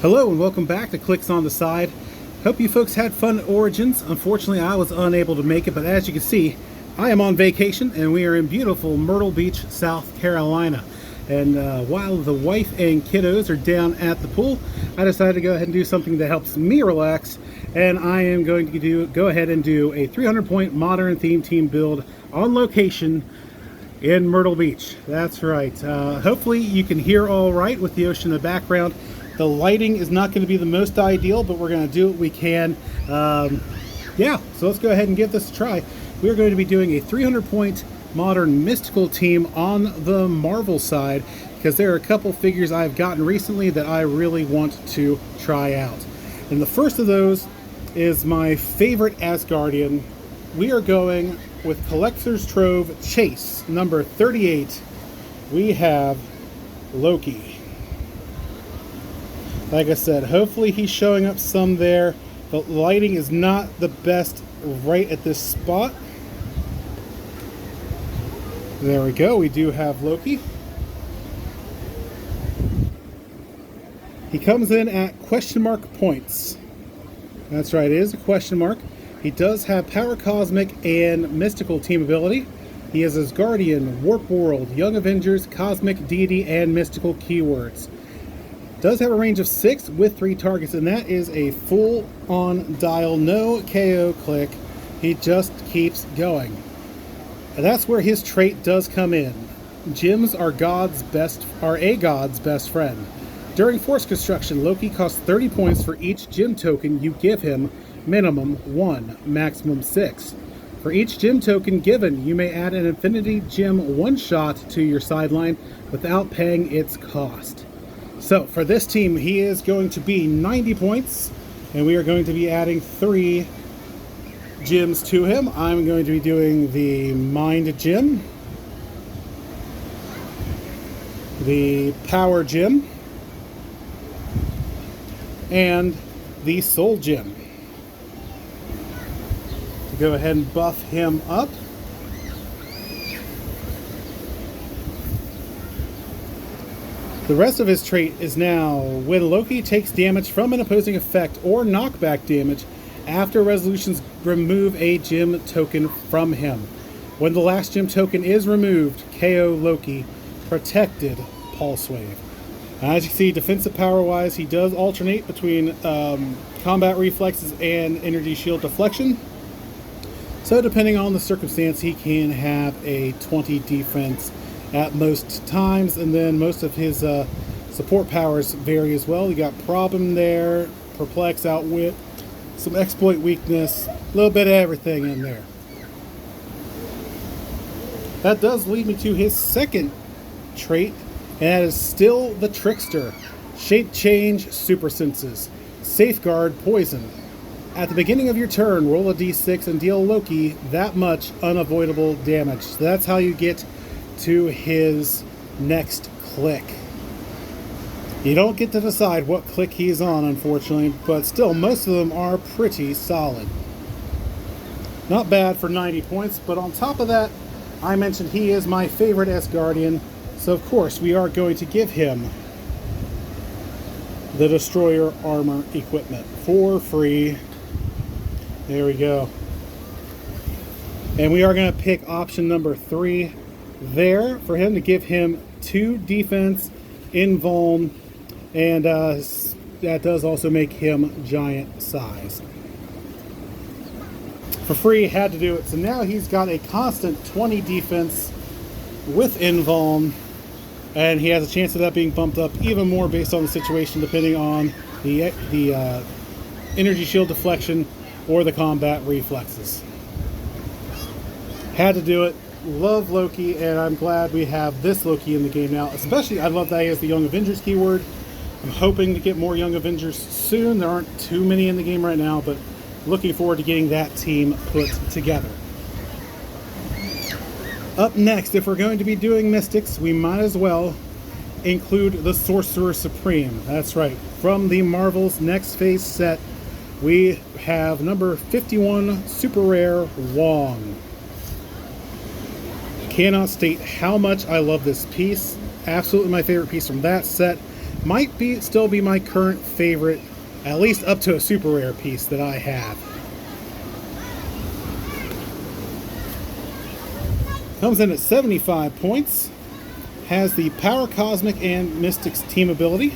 Hello and welcome back to Clicks on the Side. Hope you folks had fun at Origins. Unfortunately, I was unable to make it, but as you can see, I am on vacation and we are in beautiful Myrtle Beach, South Carolina. And while the wife and kiddos are down at the pool, I decided to go ahead and do something that helps me relax. And I am going to go ahead and do a 300-point modern theme team build on location in Myrtle Beach. That's right. Hopefully you can hear all right with the ocean in the background. The lighting is not going to be the most ideal, but we're going to do what we can. Yeah, so let's go ahead and give this a try. We're going to be doing a 300-point modern mystical team on the Marvel side, because there are a couple figures I've gotten recently that I really want to try out. And the first of those is my favorite Asgardian. We are going with Collector's Trove Chase, number 38. We have Loki. Like I said, hopefully he's showing up some there. The lighting is not the best right at this spot. There we go. We do have Loki. He comes in at question mark points. That's right, it is a question mark. He does have Power Cosmic and Mystical team ability. He has Asgardian, Warp World, Young Avengers, Cosmic, Deity, and Mystical keywords. Does have a range of 6 with 3 targets, and that is a full on dial, no KO click. He just keeps going. And that's where his trait does come in. Gems are a god's best friend. During force construction, Loki costs 30 points for each gem token you give him, minimum 1, maximum 6. For each gem token given, you may add an Infinity Gem one-shot to your sideline without paying its cost. So for this team, he is going to be 90 points, and we are going to be adding 3 gems to him. I'm going to be doing the Mind Gem, the Power Gem, and the Soul Gem. To go ahead and buff him up. The rest of his trait is now, when Loki takes damage from an opposing effect or knockback damage, after resolutions remove a gem token from him. When the last gem token is removed, KO Loki, protected Pulse Wave. As you can see, defensive power-wise, he does alternate between combat reflexes and energy shield deflection. So depending on the circumstance, he can have a 20 defense at most times, and then most of his support powers vary as well. You got Problem there, Perplex, Outwit, some Exploit weakness, a little bit of everything in there. That does lead me to his second trait, and that is still the Trickster. Shape Change, Super Senses, Safeguard, Poison. At the beginning of your turn, roll a d6 and deal Loki that much unavoidable damage. So that's how you get to his next click. You don't get to decide what click he's on, unfortunately, but still, most of them are pretty solid. Not bad for 90 points, but on top of that, I mentioned he is my favorite Asgardian, so of course we are going to give him the Destroyer Armor equipment for free. There we go. And we are going to pick option number 3 there for him to give him 2 defense, invuln, and that does also make him giant size. For free, had to do it. So now he's got a constant 20 defense with invuln, and he has a chance of that being bumped up even more based on the situation, depending on the energy shield deflection or the combat reflexes. Had to do it. Love Loki, and I'm glad we have this Loki in the game now. Especially, I love that he has the Young Avengers keyword. I'm hoping to get more Young Avengers soon. There aren't too many in the game right now, but looking forward to getting that team put together. Up next, if we're going to be doing Mystics, we might as well include the Sorcerer Supreme. That's right. From the Marvel's Next Phase set, we have number 51, Super Rare Wong. Cannot state how much I love this piece. Absolutely my favorite piece from that set. Might still be my current favorite, at least up to a super rare piece that I have. Comes in at 75 points. Has the Power Cosmic and Mystics team ability.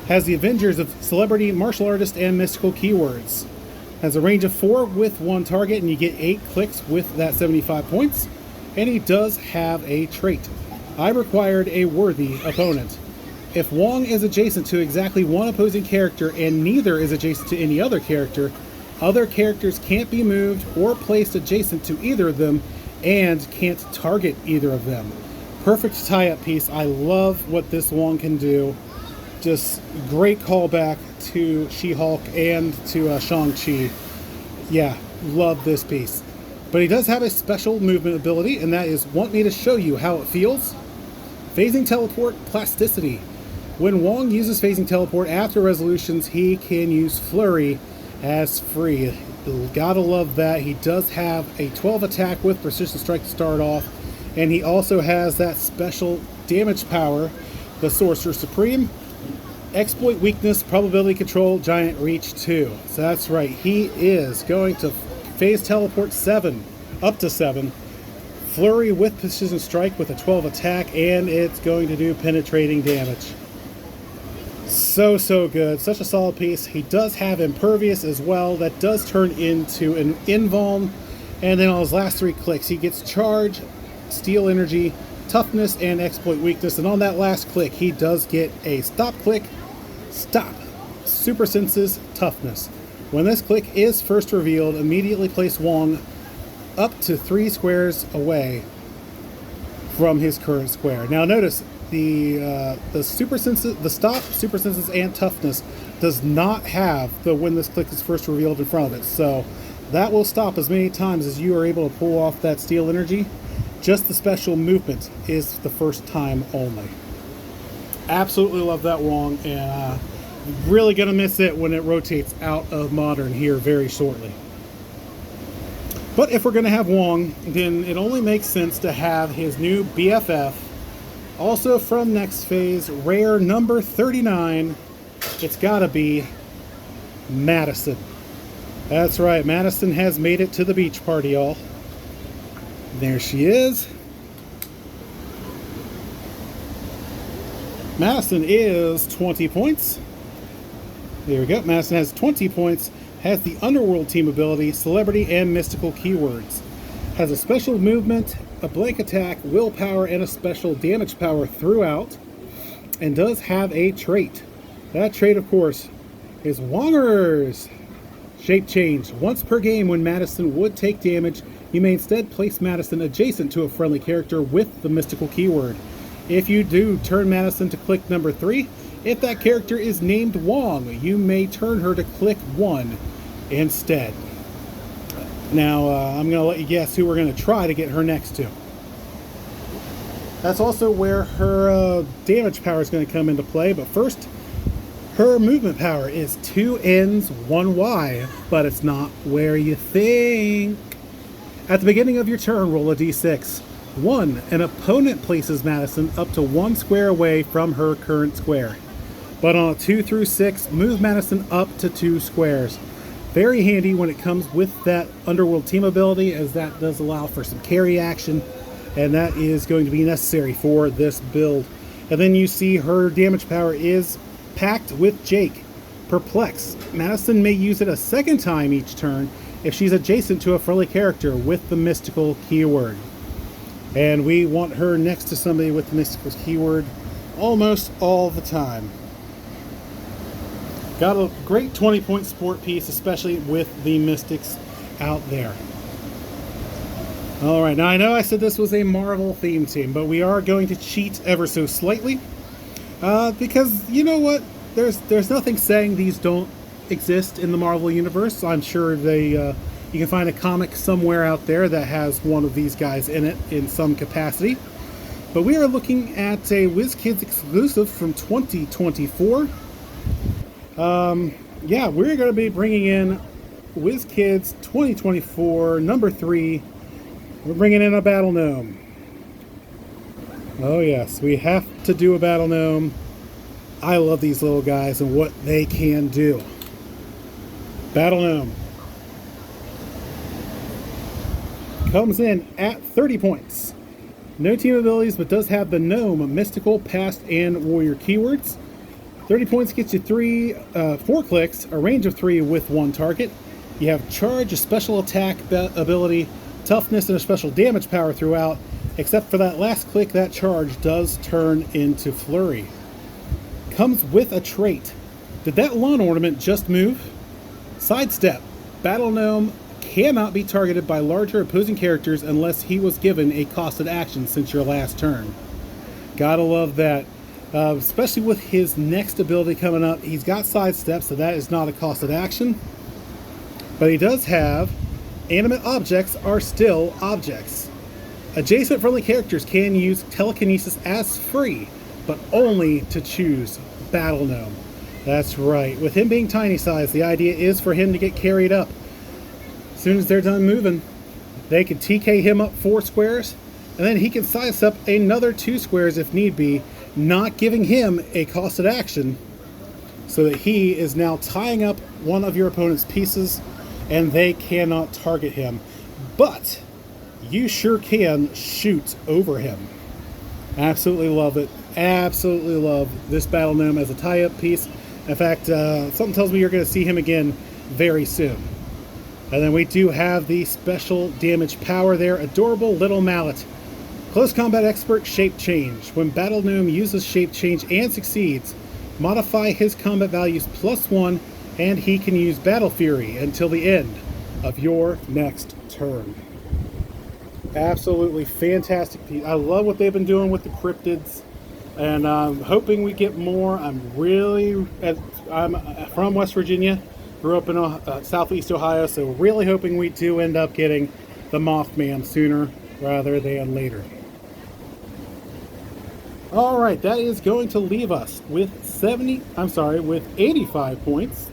Has the Avengers of Celebrity, Martial Artist, and Mystical keywords. Has a range of 4 with 1 target, and you get 8 clicks with that 75 points. And he does have a trait. I required a worthy opponent. If Wong is adjacent to exactly one opposing character and neither is adjacent to any other characters can't be moved or placed adjacent to either of them and can't target either of them. Perfect tie-up piece. I love what this Wong can do. Just great callback to She-Hulk and to Shang-Chi. Yeah, love this piece. But he does have a special movement ability, and that is Want Me to Show You How It Feels? Phasing Teleport Plasticity. When Wong uses Phasing Teleport after resolutions, he can use Flurry as free. Gotta love that. He does have a 12 attack with Precision Strike to start off, and he also has that special damage power, the Sorcerer Supreme, Exploit Weakness, Probability Control, Giant Reach 2. So that's right, he is going to Phase Teleport 7, up to 7, Flurry with Precision Strike with a 12 attack, and it's going to do penetrating damage. So good. Such a solid piece. He does have Impervious as well. That does turn into an Invuln. And then on his last 3 clicks, he gets Charge, Steel Energy, Toughness, and Exploit Weakness. And on that last click, he does get a Stop Click, Stop, Super Senses, Toughness. When this click is first revealed, immediately place Wong up to 3 squares away from his current square. Now notice, the Super Senses, the Stop, Super Senses, and Toughness does not have the when this click is first revealed in front of it. So that will stop as many times as you are able to pull off that Steel Energy. Just the special movement is the first time only. Absolutely love that Wong, and really gonna miss it when it rotates out of Modern here very shortly. But if we're gonna have Wong, then it only makes sense to have his new BFF. Also from next phase, rare number 39, it's gotta be Madison. That's right, Madison has made it to the beach party, y'all. There she is. Madison is 20 points. There we go, Madison has 20 points, has the Underworld team ability, Celebrity, and Mystical keywords. Has a special movement, a blank attack, willpower, and a special damage power throughout, and does have a trait. That trait, of course, is Wongers. Shape change. Once per game when Madison would take damage, you may instead place Madison adjacent to a friendly character with the Mystical keyword. If you do turn Madison to click number 3, if that character is named Wong, you may turn her to click 1 instead. Now, I'm going to let you guess who we're going to try to get her next to. That's also where her damage power is going to come into play, but first, her movement power is 2 N's, 1 Y, but it's not where you think. At the beginning of your turn, roll a d6. 1. An opponent places Madison up to 1 square away from her current square. But on a 2 through 6, move Madison up to 2 squares. Very handy when it comes with that Underworld team ability, as that does allow for some carry action, and that is going to be necessary for this build. And then you see her damage power is packed with Jake. Perplex. Madison may use it a second time each turn if she's adjacent to a friendly character with the Mystical keyword. And we want her next to somebody with the Mystical keyword almost all the time. Got a great 20-point sport piece, especially with the Mystics out there. Alright, now I know I said this was a Marvel theme team, but we are going to cheat ever so slightly. Because, you know what? There's nothing saying these don't exist in the Marvel Universe. I'm sure you can find a comic somewhere out there that has one of these guys in it in some capacity. But we are looking at a WizKids exclusive from 2024. Yeah, we're going to be bringing in WizKids 2024 number 3. We're bringing in a Battle Gnome. Oh yes, we have to do a Battle Gnome. I love these little guys and what they can do. Battle Gnome comes in at 30 points. No team abilities, but does have the Gnome, Mystical, Past, and Warrior keywords. 30 points gets you 4 clicks, a range of 3 with 1 target. You have Charge, a special attack ability, Toughness, and a special damage power throughout. Except for that last click, that charge does turn into Flurry. Comes with a trait. Did that lawn ornament just move? Sidestep. Battle Gnome cannot be targeted by larger opposing characters unless he was given a costed action since your last turn. Gotta love that. Especially with his next ability coming up. He's got Sidestep, so that is not a costed action. But he does have Animate Objects Are Still Objects. Adjacent friendly characters can use telekinesis as free, but only to choose Battle Gnome. That's right. With him being tiny size, the idea is for him to get carried up. As soon as they're done moving, they can TK him up 4 squares, and then he can size up another 2 squares if need be, not giving him a costed action, so that he is now tying up one of your opponent's pieces, and they cannot target him. But you sure can shoot over him. Absolutely love it. Absolutely love this Battle Gnome as a tie-up piece. In fact, something tells me you're going to see him again very soon. And then we do have the special damage power there. Adorable Little Mallet. Close Combat Expert, Shape Change. When Battle Gnome uses Shape Change and succeeds, modify his combat values +1, and he can use Battle Fury until the end of your next turn. Absolutely fantastic piece. I love what they've been doing with the cryptids, and I'm hoping we get more. I'm from West Virginia, grew up in Southeast Ohio, so really hoping we do end up getting the Mothman sooner rather than later. All right, that is going to leave us with 85 points.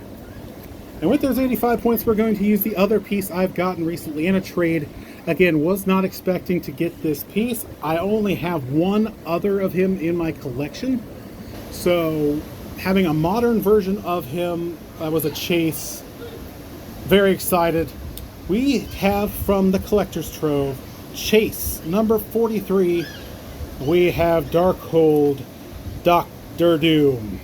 And with those 85 points, we're going to use the other piece I've gotten recently in a trade. Again, was not expecting to get this piece. I only have one other of him in my collection. So having a modern version of him was a chase. Very excited. We have from the Collector's Trove, Chase, number 43. We have Darkhold, Dr. Doom.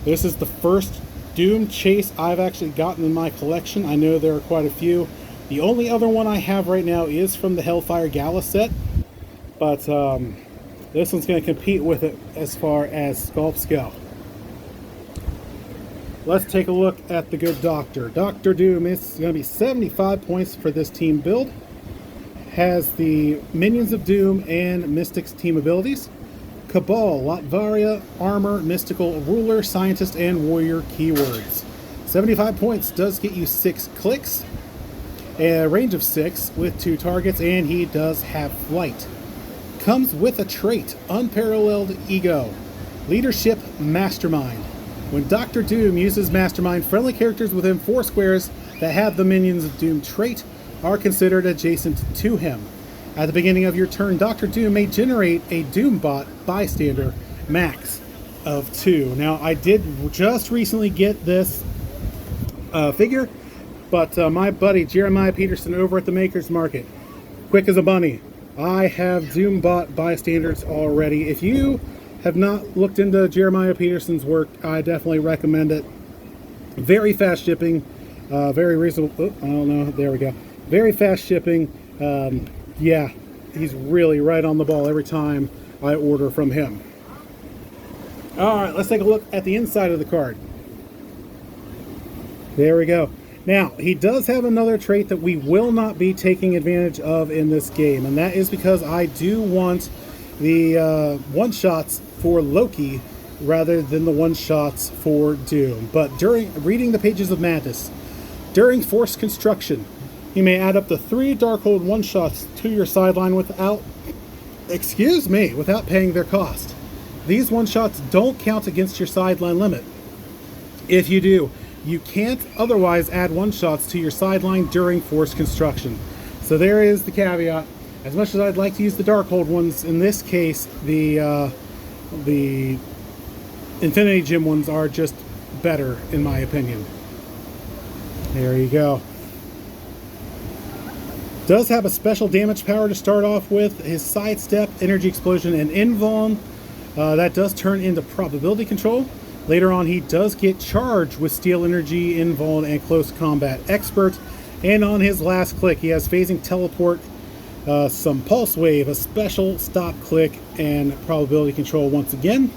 This is the first Doom Chase I've actually gotten in my collection. I know there are quite a few. The only other one I have right now is from the Hellfire Gala set, but this one's going to compete with it as far as sculpts go. Let's take a look at the good Doctor. Dr. Doom is going to be 75 points for this team build. Has the Minions of Doom and Mystics team abilities. Cabal, Latvaria, Armor, Mystical, Ruler, Scientist, and Warrior keywords. 75 points does get you 6 clicks, a range of 6 with 2 targets, and he does have Flight. Comes with a trait, Unparalleled Ego, Leadership, Mastermind. When Dr. Doom uses Mastermind, friendly characters within 4 squares that have the Minions of Doom trait are considered adjacent to him. At the beginning of your turn, Dr. Doom may generate a Doombot bystander max of 2. Now, I did just recently get this figure, but my buddy Jeremiah Peterson over at the Maker's Market, quick as a bunny, I have Doombot bystanders already. If you have not looked into Jeremiah Peterson's work, I definitely recommend it. Very fast shipping, very reasonable. Oh, I don't know. There we go. Very fast shipping. Yeah, he's really right on the ball every time I order from him. All right, let's take a look at the inside of the card. There we go. Now, he does have another trait that we will not be taking advantage of in this game, and that is because I do want the one-shots for Loki rather than the one-shots for Doom. But during reading the pages of Madness, during Forced Construction, you may add up to 3 Darkhold one-shots to your sideline without paying their cost. These one-shots don't count against your sideline limit. If you do, you can't otherwise add one-shots to your sideline during Forced Construction. So there is the caveat. As much as I'd like to use the Darkhold ones, in this case, the Infinity Gem ones are just better, in my opinion. There you go. Does have a special damage power to start off with. His sidestep, energy explosion, and invuln. That does turn into probability control. Later on, he does get charged with steel energy, invuln, and close combat expert. And on his last click, he has phasing teleport, some pulse wave, a special stop click, and probability control once again.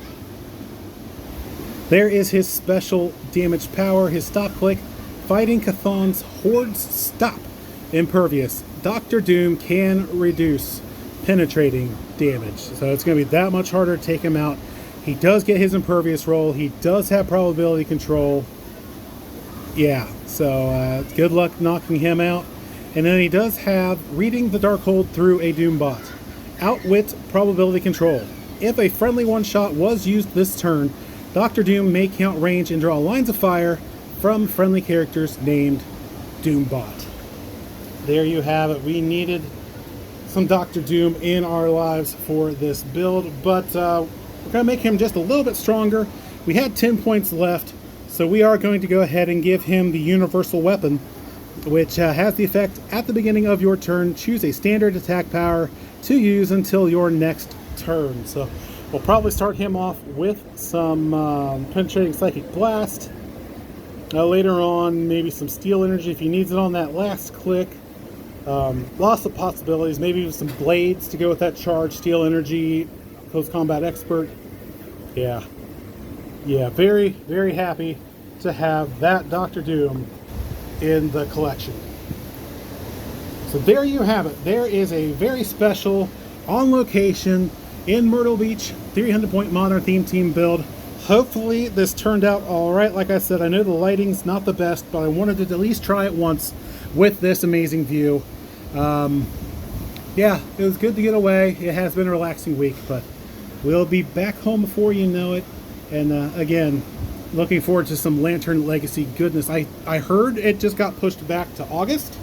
There is his special damage power, his stop click, fighting Chthon's hordes stop. Impervious. Dr. Doom can reduce penetrating damage, so it's going to be that much harder to take him out. He does get his impervious roll. He does have probability control. Yeah, so good luck knocking him out. And then he does have reading the Darkhold through a Doom bot. Outwit probability control. If a friendly one-shot was used this turn, Dr. Doom may count range and draw lines of fire from friendly characters named Doombot. There you have it. We needed some Dr. Doom in our lives for this build, but we're going to make him just a little bit stronger. We had 10 points left, so we are going to go ahead and give him the Universal Weapon, which has the effect at the beginning of your turn. Choose a standard attack power to use until your next turn. So we'll probably start him off with some penetrating Psychic Blast. Later on, maybe some Steel Energy if he needs it on that last click. Lots of possibilities, maybe even some blades to go with that charge, Steel Energy, Close Combat Expert. Yeah, very, very happy to have that Dr. Doom in the collection. So there you have it. There is a very special, on location, in Myrtle Beach, 300-point Modern Theme Team build. Hopefully this turned out alright. Like I said, I know the lighting's not the best, but I wanted to at least try it once with this amazing view. Yeah, it was good to get away. It has been a relaxing week, but we'll be back home before you know it. And again, looking forward to some Lantern Legacy goodness. I heard it just got pushed back to August.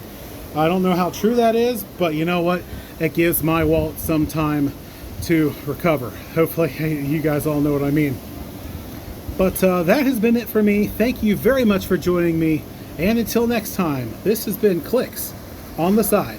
I don't know how true that is, but you know what? It gives my wallet some time to recover. Hopefully you guys all know what I mean. But that has been it for me. Thank you very much for joining me. And until next time, this has been Clicks on the Side.